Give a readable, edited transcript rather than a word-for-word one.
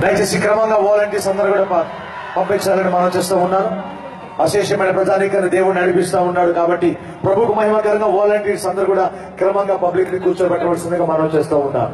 దయచేసి క్రమంగా వాలంటీర్స్ అందరూ కూడా పంపించాలని మనం చేస్తూ ఉన్నాను. అశేషమైన ప్రజానీకాన్ని దేవుడు నడిపిస్తా ఉన్నాడు కాబట్టి ప్రభుకు మహిమకరంగా వాలంటీర్స్ అందరూ కూడా క్రమంగా పబ్లిక్ ని కూర్చోబెట్టవలసిందిగా మనం చేస్తూ ఉన్నాం.